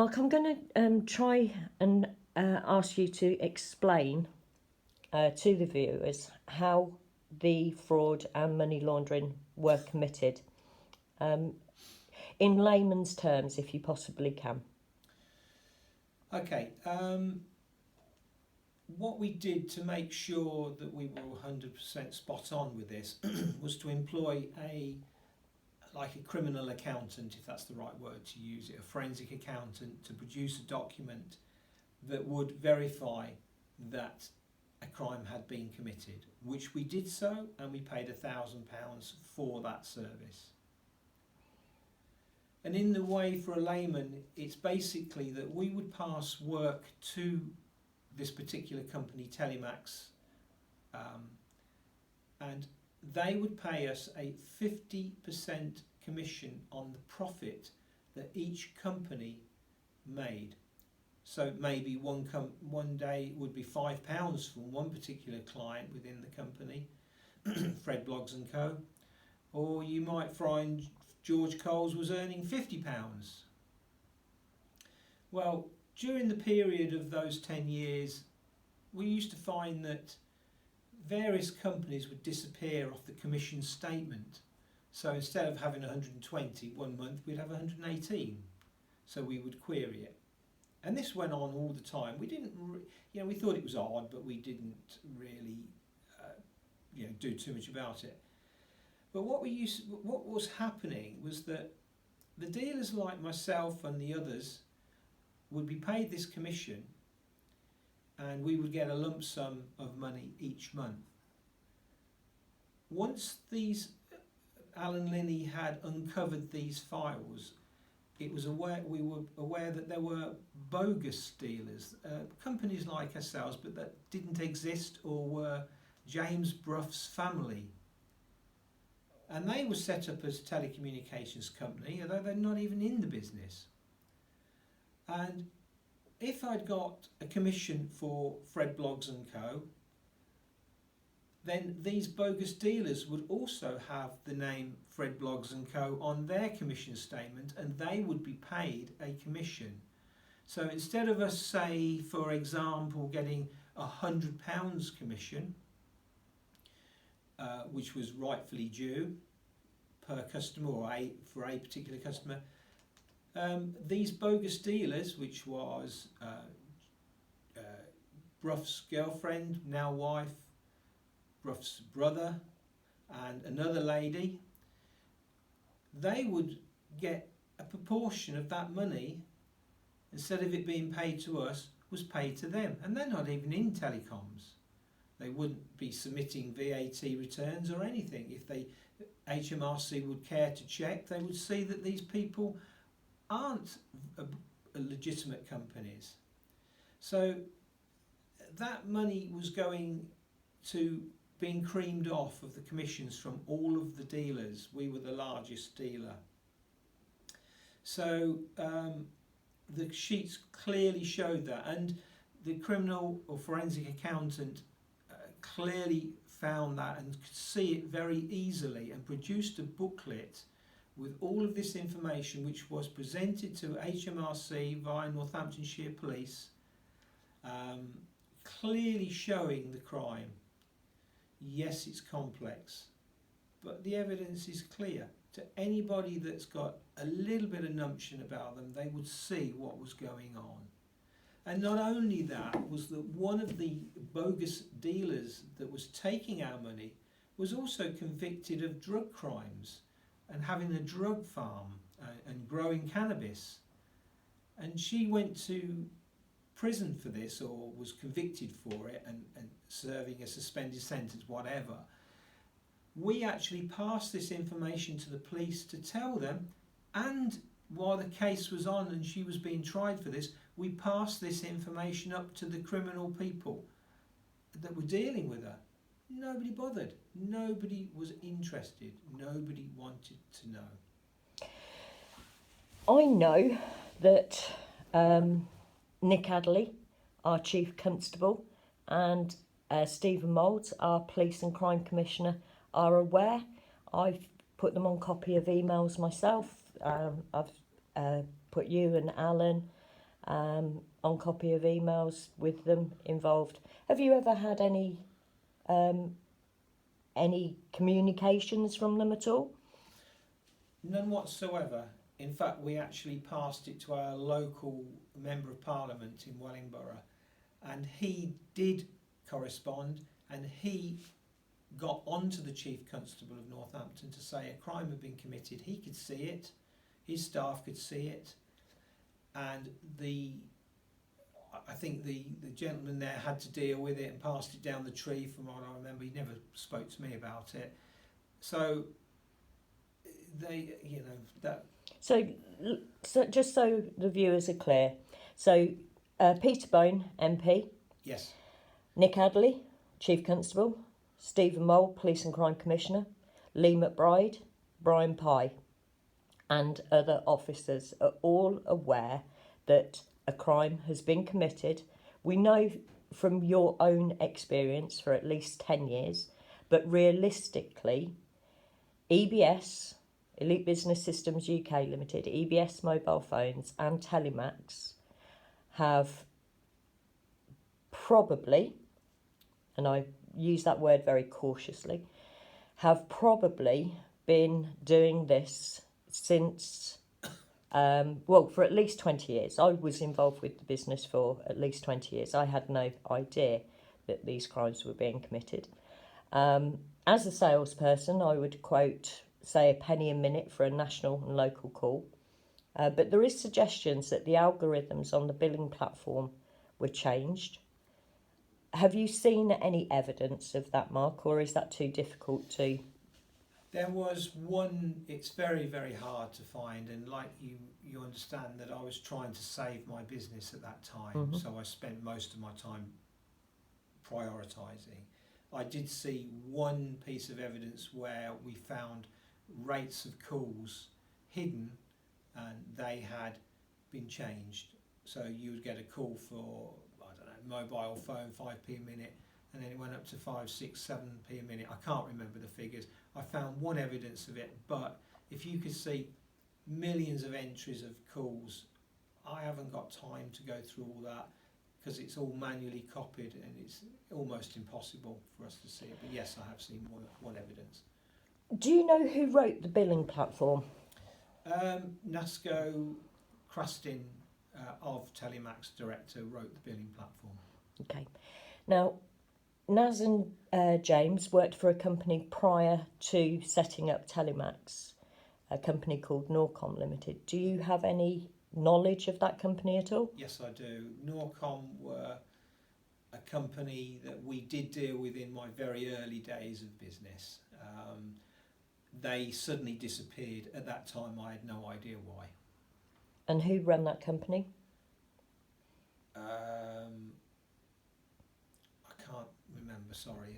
Mark, I'm going to try and ask you to explain to the viewers how the fraud and money laundering were committed in layman's terms, if you possibly can. Okay, what we did to make sure that we were 100% spot on with this was to employ a criminal accountant, if that's the right word to use it, a forensic accountant, to produce a document that would verify that a crime had been committed, which we did so, and we paid £1,000 for that service. And in the way for a layman, it's basically that we would pass work to this particular company, Telemax, and they would pay us a 50% commission on the profit that each company made. So maybe one day would be £5 from one particular client within the company, Fred Bloggs and Co. Or you might find George Coles was earning £50. Well, during the period of those 10 years, we used to find that various companies would disappear off the commission statement. So instead of having 120 one month, we'd have 118. So we would query it. And this went on all the time. We didn't, we thought it was odd, but we didn't really, do too much about it. But what was happening was that the dealers like myself and the others would be paid this commission, and we would get a lump sum of money each month. Once Alan Linney had uncovered these files, we were aware that there were bogus dealers, companies like ourselves, but that didn't exist or were James Bruff's family. And they were set up as a telecommunications company, although they're not even in the business. And if I'd got a commission for Fred Bloggs and Co., then these bogus dealers would also have the name Fred Bloggs and Co. on their commission statement, and they would be paid a commission. So instead of us, say, for example, getting £100 commission, which was rightfully due per customer or for a particular customer, these bogus dealers, which was Bruff's girlfriend, now wife, Bruff's brother, and another lady, they would get a proportion of that money. Instead of it being paid to us, was paid to them, and they're not even in telecoms. They wouldn't be submitting VAT returns or anything. If HMRC would care to check, they would see that these people aren't legitimate companies. So that money was going to being creamed off of the commissions from all of the dealers. We were the largest dealer. So the sheets clearly showed that, and the criminal or forensic accountant clearly found that and could see it very easily, and produced a booklet with all of this information, which was presented to HMRC via Northamptonshire Police, clearly showing the crime. Yes, it's complex, but the evidence is clear. To anybody that's got a little bit of numption about them, they would see what was going on. And not only that, was that one of the bogus dealers that was taking our money was also convicted of drug crimes and having a drug farm and growing cannabis. And she went to prison for this, or was convicted for it and serving a suspended sentence, whatever. We actually passed this information to the police to tell them, and while the case was on and she was being tried for this, we passed this information up to the criminal people that were dealing with her. Nobody bothered. Nobody was interested. Nobody wanted to know. I know that Nick Adderley, our Chief Constable, and Stephen Moulds, our Police and Crime Commissioner, are aware. I've put them on copy of emails myself. I've put you and Alan on copy of emails with them involved. Have you ever had any communications from them at all? None whatsoever. In fact, we actually passed it to our local Member of Parliament in Wellingborough, and he did correspond, and he got onto the Chief Constable of Northampton to say a crime had been committed. He could see it, his staff could see it, and I think the gentleman there had to deal with it and passed it down the tree. From what I remember, he never spoke to me about it. So they, that. So just so the viewers are clear, so Peter Bone, MP, Yes. Nick Adderley, Chief Constable, Stephen Mole, Police and Crime Commissioner, Lee McBride, Brian Pye, and other officers are all aware that a crime has been committed. We know from your own experience for at least 10 years, but realistically, EBS, Elite Business Systems UK Limited, EBS mobile phones and Telemax have probably, and I use that word very cautiously, have probably been doing this since, for at least 20 years. I was involved with the business for at least 20 years. I had no idea that these crimes were being committed. As a salesperson, I would quote, say, a penny a minute for a national and local call. But there is suggestions that the algorithms on the billing platform were changed. Have you seen any evidence of that, Mark, or is that too difficult to? There was one. It's very, very hard to find, and like you understand that I was trying to save my business at that time, so I spent most of my time prioritising. I did see one piece of evidence where we found rates of calls hidden, and they had been changed. So you would get a call for, I don't know, mobile phone, 5p a minute, and then it went up to 5, 6, 7p a minute. I can't remember the figures. I found one evidence of it, but if you could see millions of entries of calls, I haven't got time to go through all that because it's all manually copied and it's almost impossible for us to see it. But yes, I have seen one evidence. Do you know who wrote the billing platform? Nasco Crastin of Telemax Director wrote the billing platform. Okay. Now, Naz and James worked for a company prior to setting up Telemax, a company called Norcom Limited. Do you have any knowledge of that company at all? Yes, I do. Norcom were a company that we did deal with in my very early days of business. They suddenly disappeared. At that time, I had no idea why. And who ran that company? I can't remember, sorry.